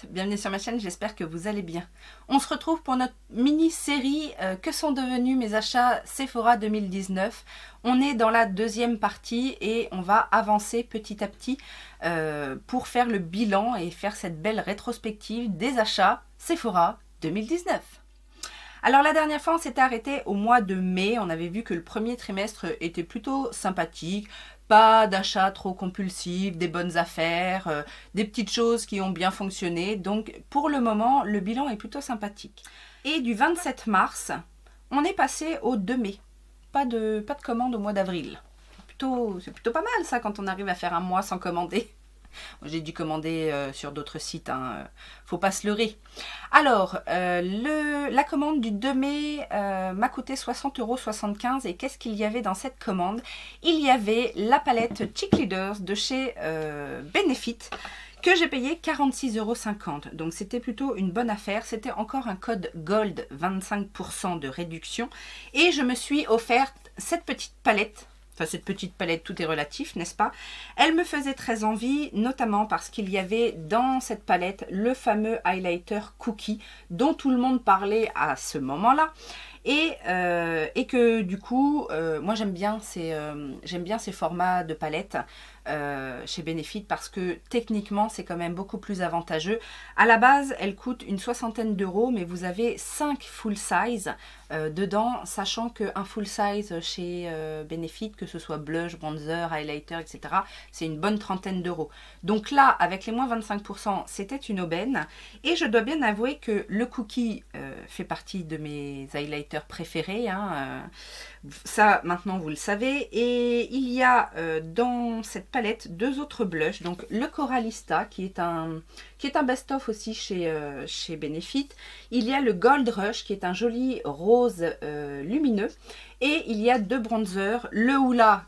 Juliette, bienvenue sur ma chaîne, j'espère que vous allez bien. On se retrouve pour notre mini-série que sont devenus mes achats Sephora 2019. On est dans la deuxième partie et on va avancer petit à petit pour faire le bilan et faire cette belle rétrospective des achats Sephora 2019. Alors la dernière fois on s'était arrêté au mois de mai, on avait vu que le premier trimestre était plutôt sympathique. Pas d'achats trop compulsifs, des bonnes affaires, des petites choses qui ont bien fonctionné. Donc pour le moment, le bilan est plutôt sympathique. Et du 27 mars, on est passé au 2 mai. Pas de commande au mois d'avril. C'est plutôt pas mal ça quand on arrive à faire un mois sans commander. J'ai dû commander sur d'autres sites, hein. Faut pas se leurrer. Alors, la commande du 2 mai m'a coûté 60,75 € et qu'est-ce qu'il y avait dans cette commande? Il y avait la palette Cheek Leaders de chez Benefit que j'ai payé 46,50 €. Donc c'était plutôt une bonne affaire. C'était encore un code Gold, 25% de réduction. Et je me suis offerte cette petite palette. Enfin, cette petite palette, tout est relatif, n'est-ce pas? Elle me faisait très envie, notamment parce qu'il y avait dans cette palette le fameux highlighter Cookie dont tout le monde parlait à ce moment-là. Et que du coup, moi j'aime bien ces formats de palettes chez Benefit parce que techniquement c'est quand même beaucoup plus avantageux. À la base, elle coûte une soixantaine d'euros, mais vous avez 5 full size dedans, sachant qu'un full size chez Benefit, que ce soit blush, bronzer, highlighter, etc., c'est une bonne trentaine d'euros. Donc là, avec les moins 25%, c'était une aubaine. Et je dois bien avouer que le Cookie fait partie de mes highlighters préférés, hein. Ça, maintenant, vous le savez. Et il y a dans cette palette deux autres blushs. Donc le Coralista, qui est un best-of aussi chez Benefit. Il y a le Gold Rush, qui est un joli rose lumineux. Et il y a deux bronzers. Le Hoola,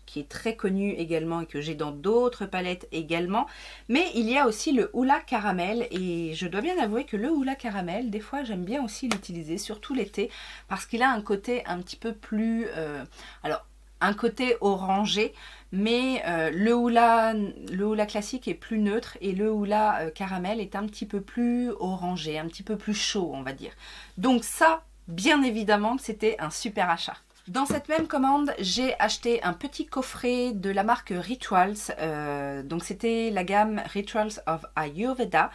qui est très connu également et que j'ai dans d'autres palettes également. Mais il y a aussi le Hoola Caramel et je dois bien avouer que le Hoola Caramel, des fois j'aime bien aussi l'utiliser, surtout l'été, parce qu'il a un côté un petit peu plus... alors, un côté orangé, mais le Hoola classique est plus neutre et le Hoola Caramel est un petit peu plus orangé, un petit peu plus chaud, on va dire. Donc ça, bien évidemment, c'était un super achat. Dans cette même commande, j'ai acheté un petit coffret de la marque Rituals. Donc c'était la gamme Rituals of Ayurveda.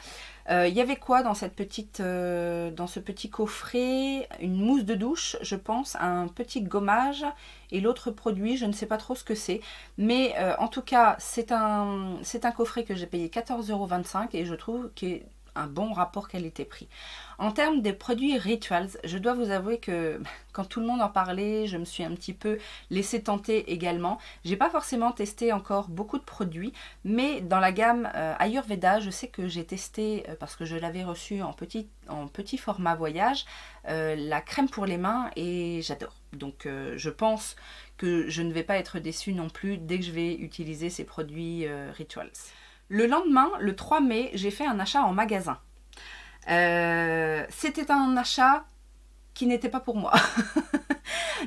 Il y avait quoi dans ce petit coffret? Une mousse de douche, je pense, un petit gommage et l'autre produit, je ne sais pas trop ce que c'est. Mais en tout cas, c'est un coffret que j'ai payé 14,25 € et je trouve qu'il est un bon rapport qualité-prix. En termes des produits Rituals, je dois vous avouer que quand tout le monde en parlait, je me suis un petit peu laissée tenter également. J'ai pas forcément testé encore beaucoup de produits, mais dans la gamme Ayurveda, je sais que j'ai testé, parce que je l'avais reçu en petit format voyage, la crème pour les mains et j'adore. Donc je pense que je ne vais pas être déçue non plus dès que je vais utiliser ces produits Rituals. Le lendemain, le 3 mai, j'ai fait un achat en magasin. C'était un achat qui n'était pas pour moi.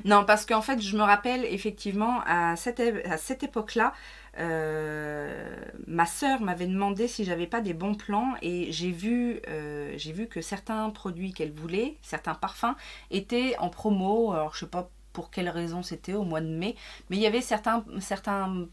Non, parce qu'en fait, je me rappelle effectivement à cette époque-là, ma sœur m'avait demandé si j'avais pas des bons plans et j'ai vu que certains produits qu'elle voulait, certains parfums, étaient en promo. Alors, je sais pas pour quelle raison c'était au mois de mai, mais il y avait certains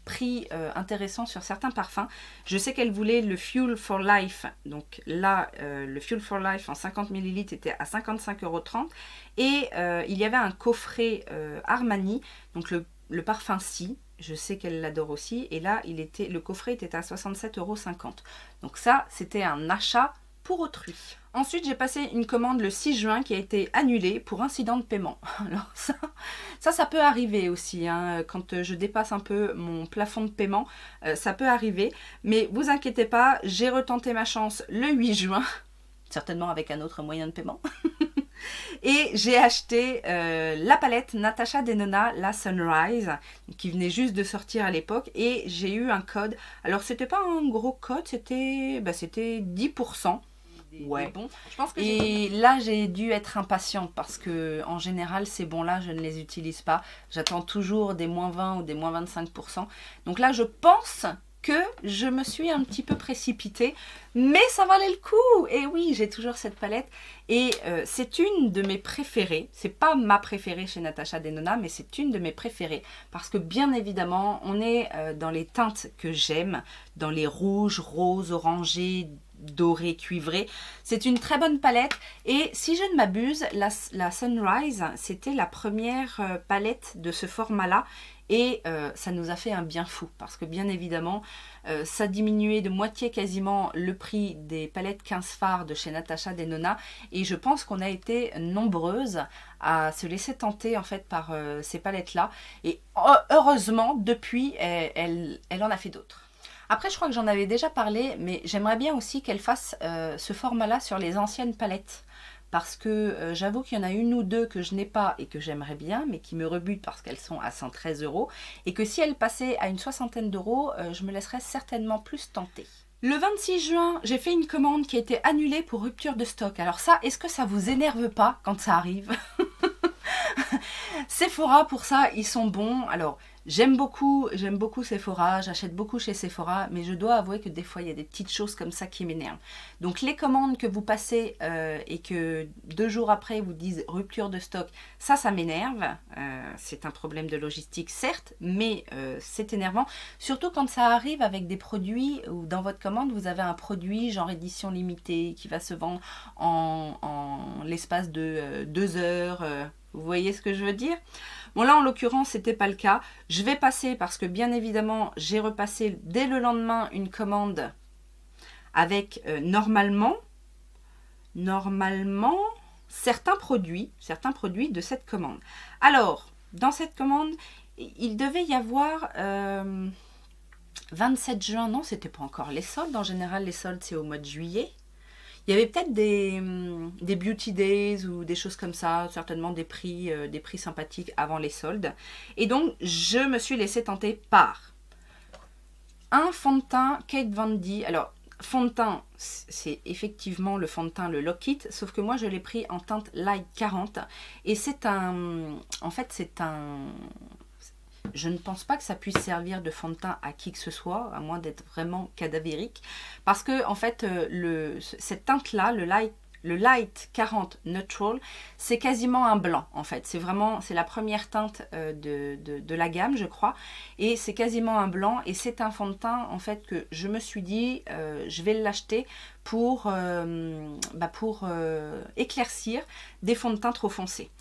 prix intéressants sur certains parfums. Je sais qu'elle voulait le Fuel for Life, donc là le Fuel for Life en 50 ml était à 55,30 € et il y avait un coffret Armani, donc le parfum Si, je sais qu'elle l'adore aussi, et là le coffret était à 67,50 €. Donc ça, c'était un achat pour autrui. Ensuite, j'ai passé une commande le 6 juin qui a été annulée pour incident de paiement. Alors ça peut arriver aussi, hein, quand je dépasse un peu mon plafond de paiement, ça peut arriver. Mais vous inquiétez pas, j'ai retenté ma chance le 8 juin, certainement avec un autre moyen de paiement. Et j'ai acheté la palette Natasha Denona, la Sunrise, qui venait juste de sortir à l'époque. Et j'ai eu un code. Alors, c'était pas un gros code, c'était 10%. Ouais. Bon, je pense que et là, j'ai dû être impatiente parce que en général, ces bons-là, je ne les utilise pas. J'attends toujours des moins 20 ou des moins 25%. Donc là, je pense que je me suis un petit peu précipitée, mais ça valait le coup. Et oui, j'ai toujours cette palette et c'est une de mes préférées. C'est pas ma préférée chez Natasha Denona, mais c'est une de mes préférées parce que bien évidemment, on est dans les teintes que j'aime, dans les rouges, roses, orangés, doré, cuivré. C'est une très bonne palette et si je ne m'abuse, la Sunrise, c'était la première palette de ce format-là et ça nous a fait un bien fou parce que bien évidemment, ça diminuait de moitié quasiment le prix des palettes 15 fards de chez Natasha Denona et je pense qu'on a été nombreuses à se laisser tenter en fait par ces palettes-là et heureusement, depuis, elle en a fait d'autres. Après, je crois que j'en avais déjà parlé, mais j'aimerais bien aussi qu'elle fasse ce format-là sur les anciennes palettes. Parce que j'avoue qu'il y en a une ou deux que je n'ai pas et que j'aimerais bien, mais qui me rebutent parce qu'elles sont à 113 €. Et que si elles passaient à une soixantaine d'euros, je me laisserais certainement plus tenter. Le 26 juin, j'ai fait une commande qui a été annulée pour rupture de stock. Alors ça, est-ce que ça vous énerve pas quand ça arrive? Sephora, pour ça, ils sont bons. Alors, j'aime beaucoup Sephora, j'achète beaucoup chez Sephora, mais je dois avouer que des fois, il y a des petites choses comme ça qui m'énervent. Donc, les commandes que vous passez et que 2 jours après, vous disent rupture de stock, ça m'énerve. C'est un problème de logistique, certes, mais c'est énervant. Surtout quand ça arrive avec des produits où dans votre commande, vous avez un produit genre édition limitée qui va se vendre en l'espace de 2 heures. Vous voyez ce que je veux dire? Bon là en l'occurrence c'était pas le cas. Je vais passer parce que bien évidemment j'ai repassé dès le lendemain une commande avec normalement certains produits de cette commande. Alors dans cette commande il devait y avoir 27 juin, non c'était pas encore les soldes. En général les soldes c'est au mois de juillet. Il y avait peut-être des beauty days ou des choses comme ça, certainement des prix sympathiques avant les soldes. Et donc, je me suis laissée tenter par un fond de teint Kate Von D. Alors, fond de teint, c'est effectivement le fond de teint, le Lock It, sauf que moi, je l'ai pris en teinte Light 40. Et c'est un... En fait, c'est un... Je ne pense pas que ça puisse servir de fond de teint à qui que ce soit, à moins d'être vraiment cadavérique. Parce que, en fait, cette teinte-là, le Light 40 Neutral, c'est quasiment un blanc, en fait. C'est la première teinte de la gamme, je crois. Et c'est quasiment un blanc. Et c'est un fond de teint, en fait, que je me suis dit, je vais l'acheter pour éclaircir des fonds de teint trop foncés.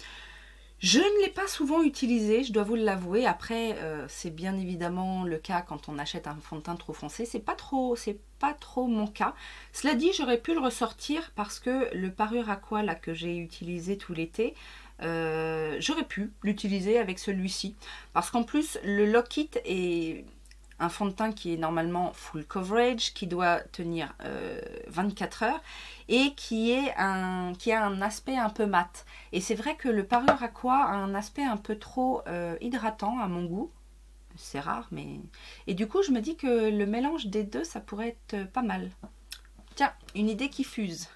Je ne l'ai pas souvent utilisé, je dois vous l'avouer. Après, c'est bien évidemment le cas quand on achète un fond de teint trop foncé. C'est pas trop mon cas. Cela dit, j'aurais pu le ressortir parce que le Parure Aqua là, que j'ai utilisé tout l'été, j'aurais pu l'utiliser avec celui-ci. Parce qu'en plus, le Lock It est un fond de teint qui est normalement full coverage, qui doit tenir 24 heures et qui a un aspect un peu mat. Et c'est vrai que le Parure Aqua a un aspect un peu trop hydratant à mon goût. C'est rare, mais... Et du coup, je me dis que le mélange des deux, ça pourrait être pas mal. Tiens, une idée qui fuse.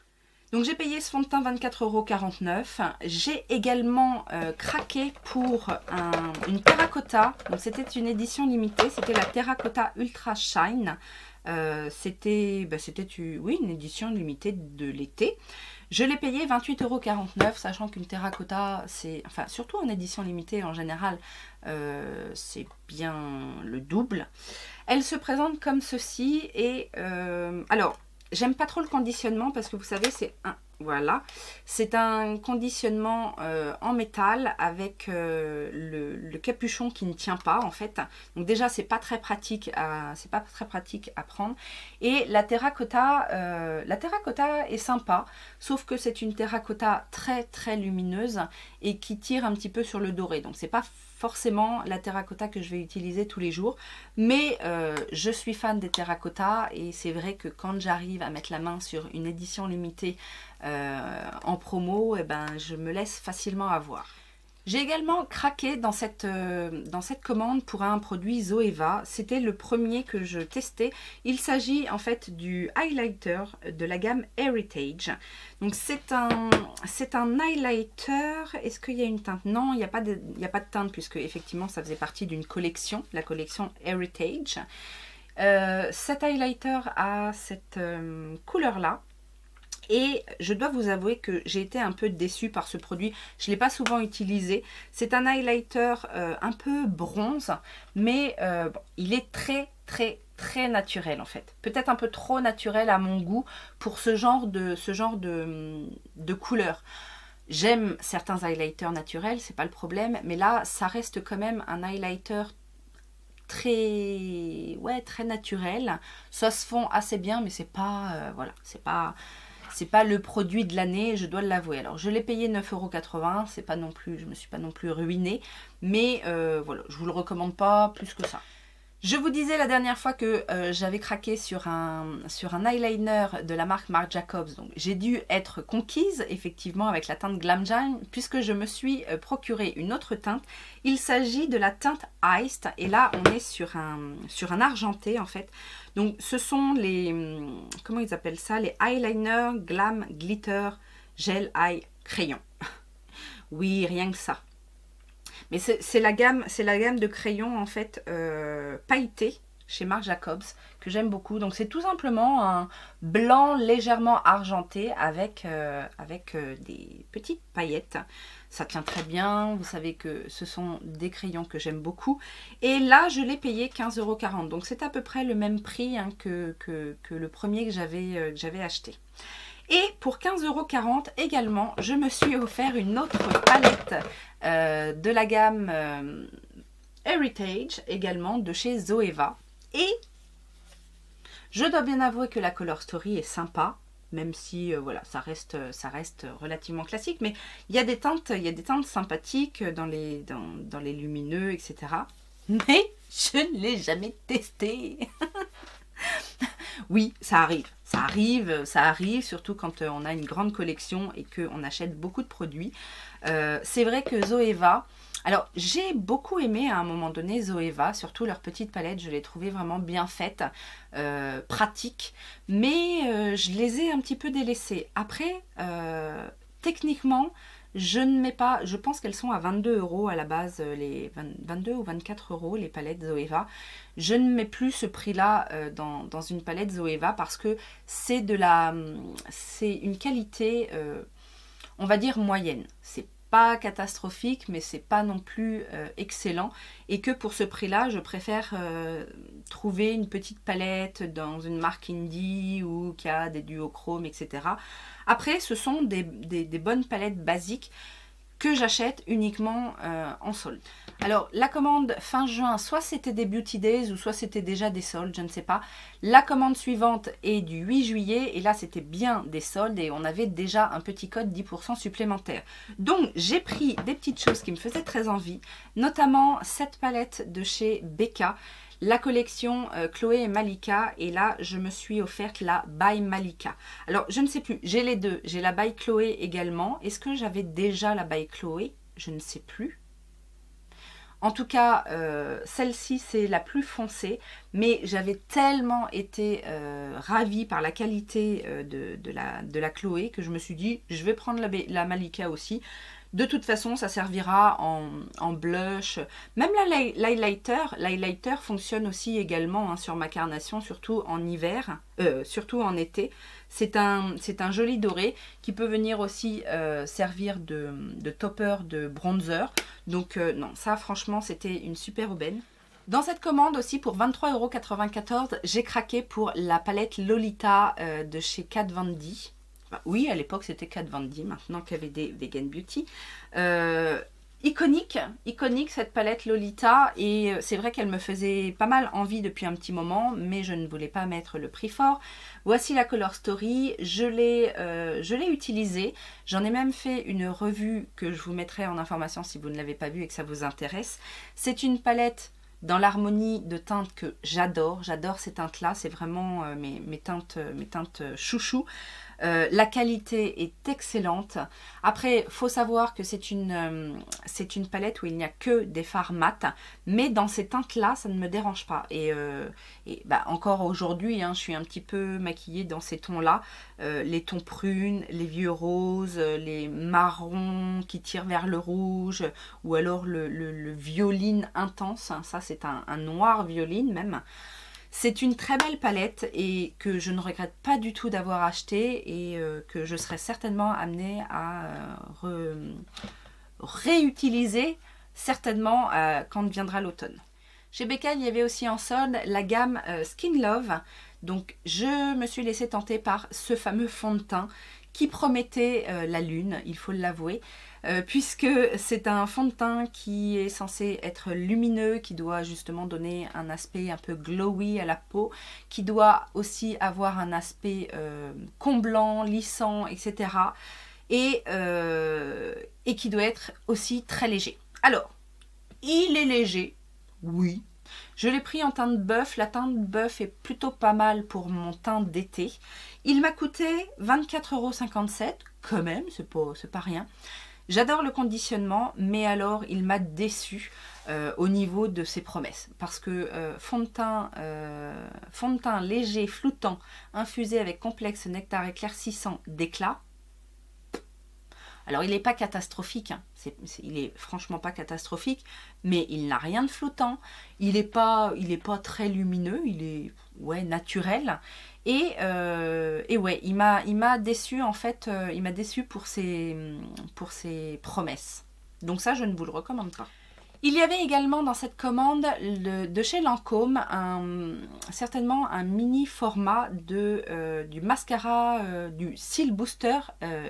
Donc j'ai payé ce fond de teint 24,49 €. J'ai également craqué pour une terracotta. Donc c'était une édition limitée. C'était la Terracotta Ultra Shine. C'était une édition limitée de l'été. Je l'ai payé 28,49 €, sachant qu'une terracotta, enfin surtout en édition limitée en général, c'est bien le double. Elle se présente comme ceci et alors j'aime pas trop le conditionnement parce que vous savez c'est un conditionnement en métal avec le capuchon qui ne tient pas en fait. Donc déjà c'est pas très pratique à prendre. Et la terracotta est sympa, sauf que c'est une terracotta très très lumineuse et qui tire un petit peu sur le doré. Donc c'est pas forcément la terracotta que je vais utiliser tous les jours, mais je suis fan des terracottas et c'est vrai que quand j'arrive à mettre la main sur une édition limitée en promo, je me laisse facilement avoir. J'ai également craqué dans cette commande pour un produit Zoeva. C'était le premier que je testais. Il s'agit en fait du highlighter de la gamme Heritage. Donc c'est un highlighter. Est-ce qu'il y a une teinte? Non, il n'y a pas de teinte puisque effectivement ça faisait partie d'une collection, la collection Heritage. Cet highlighter a cette couleur-là. Et je dois vous avouer que j'ai été un peu déçue par ce produit. Je ne l'ai pas souvent utilisé. C'est un highlighter un peu bronze, mais bon, il est très naturel en fait. Peut-être un peu trop naturel à mon goût pour ce genre de couleur. J'aime certains highlighters naturels, c'est pas le problème, mais là, ça reste quand même un highlighter très naturel. Ça se fond assez bien, mais c'est pas, voilà, c'est pas le produit de l'année, je dois l'avouer. Alors, je l'ai payé 9,80 €, c'est pas non plus, je me suis pas non plus ruinée, mais voilà, je vous le recommande pas plus que ça. Je vous disais la dernière fois que j'avais craqué sur un eyeliner de la marque Marc Jacobs. Donc j'ai dû être conquise effectivement avec la teinte Glam Jam puisque je me suis procuré une autre teinte. Il s'agit de la teinte Iced et là on est sur un argenté en fait. Donc ce sont les, comment ils appellent ça, les Eyeliner Glam Glitter Gel Eye Crayon. Oui, rien que ça. Mais c'est la gamme de crayons en fait pailletés chez Marc Jacobs que j'aime beaucoup. Donc c'est tout simplement un blanc légèrement argenté avec des petites paillettes. Ça tient très bien. Vous savez que ce sont des crayons que j'aime beaucoup. Et là je l'ai payé 15,40 €. Donc c'est à peu près le même prix hein, que le premier que j'avais acheté. Et pour 15,40 € également, je me suis offert une autre palette de la gamme Heritage, également de chez Zoeva. Et je dois bien avouer que la Color Story est sympa, même si voilà, ça reste relativement classique. Mais il y a des teintes sympathiques dans les lumineux, etc. Mais je ne l'ai jamais testé. Oui, ça arrive, surtout quand on a une grande collection et qu'on achète beaucoup de produits. C'est vrai que Zoeva, alors j'ai beaucoup aimé à un moment donné Zoeva, surtout leur petite palette, je l'ai trouvée vraiment bien faite, pratique, mais je les ai un petit peu délaissées. Après, techniquement, je ne mets pas, je pense qu'elles sont à 22 € à la base, les 22 ou 24 € les palettes Zoeva. Je ne mets plus ce prix-là dans une palette Zoeva parce que c'est une qualité, on va dire moyenne. C'est pas catastrophique, mais c'est pas non plus excellent. Et que pour ce prix-là, je préfère trouver une petite palette dans une marque indie ou qui a des duochromes, etc. Après, ce sont des bonnes palettes basiques que j'achète uniquement en solde. Alors, la commande fin juin, soit c'était des Beauty Days ou soit c'était déjà des soldes, je ne sais pas. La commande suivante est du 8 juillet et là, c'était bien des soldes et on avait déjà un petit code 10% supplémentaire. Donc, j'ai pris des petites choses qui me faisaient très envie, notamment cette palette de chez Becca, la collection Chloé et Malika, et là je me suis offerte la by Malika. Alors je ne sais plus, j'ai les deux, j'ai la by Chloé également. Est-ce que j'avais déjà la by Chloé? Je ne sais plus. En tout cas, celle-ci c'est la plus foncée, mais j'avais tellement été ravie par la qualité de la Chloé que je me suis dit je vais prendre la Malika aussi. De toute façon, ça servira en blush. Même l'highlighter fonctionne aussi également hein, sur ma carnation, surtout en hiver, surtout en été. C'est un joli doré qui peut venir aussi servir de topper de bronzer. Donc non, ça franchement, c'était une super aubaine. Dans cette commande aussi, pour 23,94 €, j'ai craqué pour la palette Lolita de chez Kat Von D. Oui, à l'époque c'était Kat Von D, maintenant qu'il y avait des Vegan Beauty. Iconique cette palette Lolita, et c'est vrai qu'elle me faisait pas mal envie depuis un petit moment, mais je ne voulais pas mettre le prix fort. Voici la Color Story, je l'ai utilisée, j'en ai même fait une revue que je vous mettrai en information si vous ne l'avez pas vue et que ça vous intéresse. C'est une palette dans l'harmonie de teintes que j'adore ces teintes-là, c'est vraiment mes teintes chouchou. La qualité est excellente. Après, faut savoir que c'est une palette où il n'y a que des fards mat, mais dans ces teintes-là, ça ne me dérange pas. Et encore aujourd'hui, hein, je suis un petit peu maquillée dans ces tons-là. Les tons prunes, les vieux roses, les marrons qui tirent vers le rouge, ou alors le violine intense. Ça, c'est un noir violine même. C'est une très belle palette et que je ne regrette pas du tout d'avoir acheté et que je serai certainement amenée à réutiliser certainement quand viendra l'automne. Chez Becca, il y avait aussi en solde la gamme Skin Love. Donc je me suis laissée tenter par ce fameux fond de teint qui promettait la lune, il faut l'avouer, puisque c'est un fond de teint qui est censé être lumineux, qui doit justement donner un aspect un peu glowy à la peau, qui doit aussi avoir un aspect comblant, lissant, etc. Et qui doit être aussi très léger. Alors, il est léger, oui. Je l'ai pris en teinte bœuf. La teinte bœuf est plutôt pas mal pour mon teint d'été. Il m'a coûté 24,57 €, quand même, c'est pas rien. J'adore le conditionnement, mais alors il m'a déçu au niveau de ses promesses. Parce que fond de teint léger, floutant, infusé avec complexe nectar éclaircissant d'éclat. Alors, il n'est pas catastrophique, hein. Il est franchement pas catastrophique, mais il n'a rien de flottant. Il n'est pas très lumineux, il est naturel. Et ouais, il m'a déçu en fait, il m'a déçu pour ses promesses. Donc ça, je ne vous le recommande pas. Il y avait également dans cette commande de chez Lancôme certainement un mini format du mascara du Cils Booster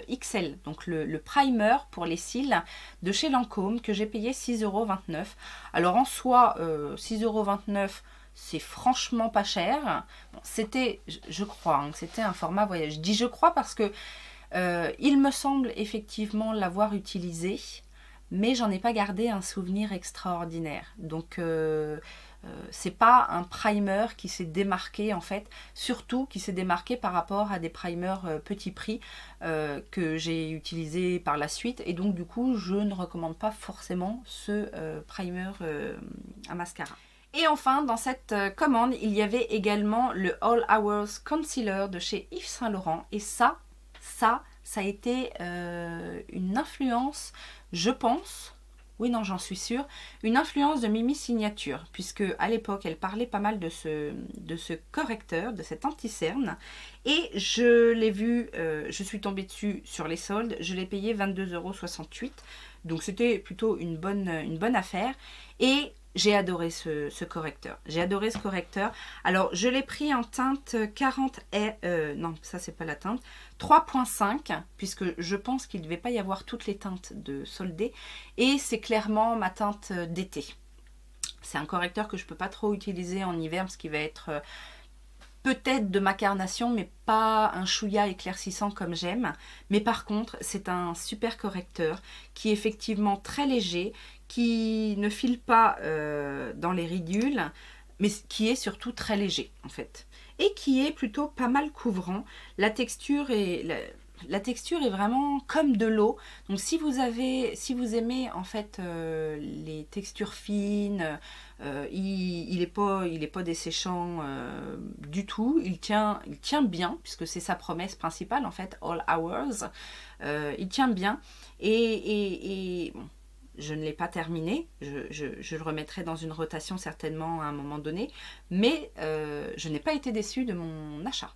XL, donc le primer pour les cils de chez Lancôme que j'ai payé 6,29 €. Alors en soi, 6,29 €, c'est franchement pas cher. Bon, c'était, je crois, que c'était un format voyage. Je dis je crois parce que il me semble effectivement l'avoir utilisé, mais j'en ai pas gardé un souvenir extraordinaire. Donc c'est pas un primer qui s'est démarqué en fait, surtout qui s'est démarqué par rapport à des primers petit prix que j'ai utilisé par la suite, et donc du coup je ne recommande pas forcément ce primer à mascara. Et enfin, dans cette commande, il y avait également le All Hours Concealer de chez Yves Saint Laurent, et ça a été une influence, je pense, oui non j'en suis sûre, une influence de Mimi Signature, puisque à l'époque elle parlait pas mal de ce correcteur, de cet anti-cerne, et je l'ai vu, je suis tombée dessus sur les soldes, je l'ai payé 22,68 €, donc c'était plutôt une bonne affaire, et j'ai adoré ce correcteur. J'ai adoré ce correcteur. Alors, je l'ai pris en teinte 40 non, ça, c'est pas la teinte. 3.5, puisque je pense qu'il ne devait pas y avoir toutes les teintes de soldés. Et c'est clairement ma teinte d'été. C'est un correcteur que je ne peux pas trop utiliser en hiver, parce qu'il va être peut-être de ma carnation, mais pas un chouïa éclaircissant comme j'aime. Mais par contre, c'est un super correcteur qui est effectivement très léger, qui ne file pas dans les ridules, mais qui est surtout très léger en fait. Et qui est plutôt pas mal couvrant. La texture est vraiment comme de l'eau. Donc si vous aimez en fait les textures fines, il est pas desséchant du tout. Il tient bien, puisque c'est sa promesse principale en fait, All Hours. Il tient bien et bon, je ne l'ai pas terminé, je le remettrai dans une rotation certainement à un moment donné, mais je n'ai pas été déçue de mon achat.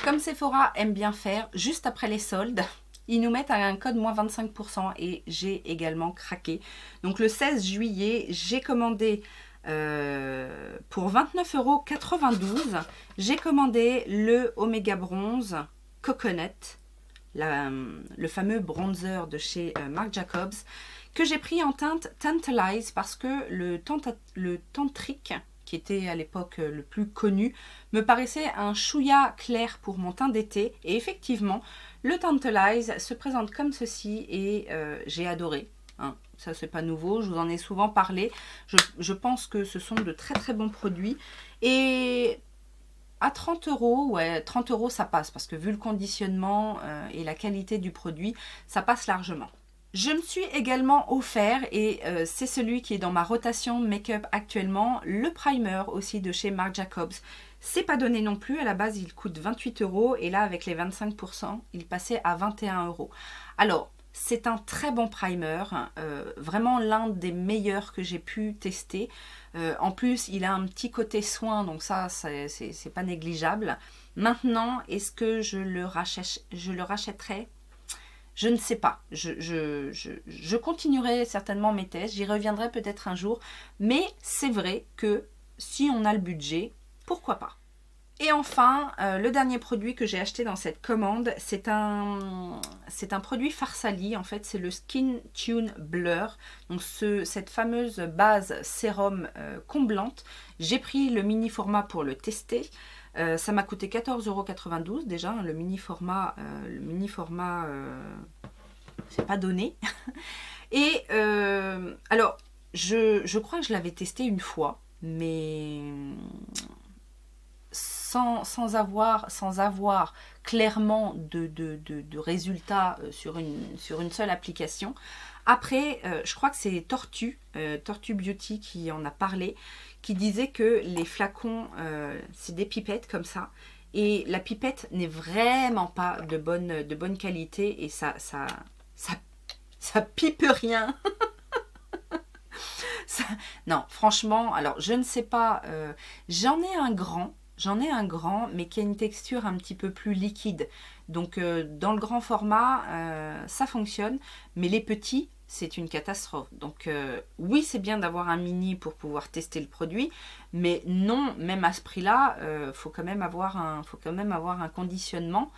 Comme Sephora aime bien faire, juste après les soldes, ils nous mettent un code moins 25% et j'ai également craqué. Donc le 16 juillet, j'ai commandé pour 29,92 €, j'ai commandé le Omega Bronze Coconut, le fameux bronzer de chez Marc Jacobs, que j'ai pris en teinte Tantalize parce que le Tantric, qui était à l'époque le plus connu, me paraissait un chouïa clair pour mon teint d'été. Et effectivement, le Tantalize se présente comme ceci et j'ai adoré. Hein. Ça, c'est pas nouveau, je vous en ai souvent parlé. Je pense que ce sont de très très bons produits. Et à 30 €, ouais, 30 € ça passe, parce que vu le conditionnement et la qualité du produit, ça passe largement. Je me suis également offert, et c'est celui qui est dans ma rotation make-up actuellement, le primer aussi de chez Marc Jacobs. C'est pas donné non plus, à la base il coûte 28 € et là avec les 25%, il passait à 21 €. Alors, c'est un très bon primer, vraiment l'un des meilleurs que j'ai pu tester. En plus, il a un petit côté soin, donc ça, c'est pas négligeable. Maintenant, est-ce que je le rachèterai? Je ne sais pas. Je continuerai certainement mes tests, j'y reviendrai peut-être un jour, mais c'est vrai que si on a le budget, pourquoi pas? Et enfin, le dernier produit que j'ai acheté dans cette commande, c'est un produit Farsali. En fait, c'est le Skin Tune Blur. Donc cette fameuse base sérum comblante. J'ai pris le mini format pour le tester. Ça m'a coûté 14,92 € déjà. Le mini format, c'est pas donné. Et alors, je crois que je l'avais testé une fois, mais sans avoir clairement de résultats sur une seule application. Après, je crois que c'est Tortue Beauty qui en a parlé, qui disait que les flacons, c'est des pipettes comme ça, et la pipette n'est vraiment pas de bonne qualité, et ça pipe rien. Non, franchement, alors je ne sais pas, j'en ai un grand, mais qui a une texture un petit peu plus liquide. Donc dans le grand format, ça fonctionne, mais les petits, c'est une catastrophe. Donc oui, c'est bien d'avoir un mini pour pouvoir tester le produit, mais non, même à ce prix-là, faut quand même avoir un conditionnement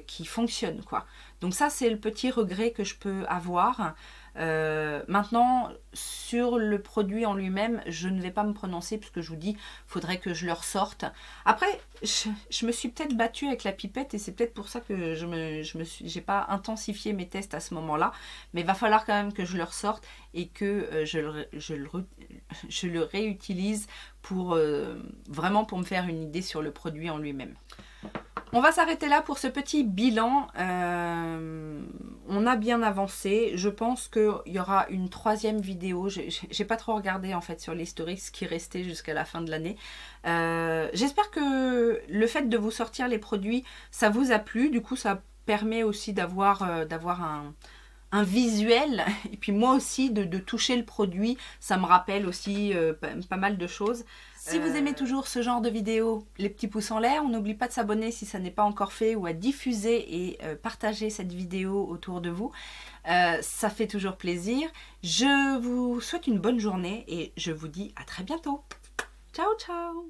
qui fonctionne, quoi. Donc ça, c'est le petit regret que je peux avoir. Maintenant, sur le produit en lui-même, je ne vais pas me prononcer puisque je vous dis, faudrait que je le ressorte. Après, je me suis peut-être battue avec la pipette, et c'est peut-être pour ça que j'ai pas intensifié mes tests à ce moment-là. Mais il va falloir quand même que je le ressorte et que je le réutilise pour vraiment pour me faire une idée sur le produit en lui-même. On va s'arrêter là pour ce petit bilan. On a bien avancé. Je pense qu'il y aura une troisième vidéo. J'ai pas trop regardé en fait sur l'historique ce qui restait jusqu'à la fin de l'année. J'espère que le fait de vous sortir les produits, ça vous a plu. Du coup, ça permet aussi d'avoir un visuel, et puis moi aussi de toucher le produit, ça me rappelle aussi pas mal de choses. Si vous aimez toujours ce genre de vidéos, les petits pouces en l'air, on n'oublie pas de s'abonner si ça n'est pas encore fait, ou à diffuser et partager cette vidéo autour de vous. Ça fait toujours plaisir. Je vous souhaite une bonne journée et je vous dis à très bientôt. Ciao ciao.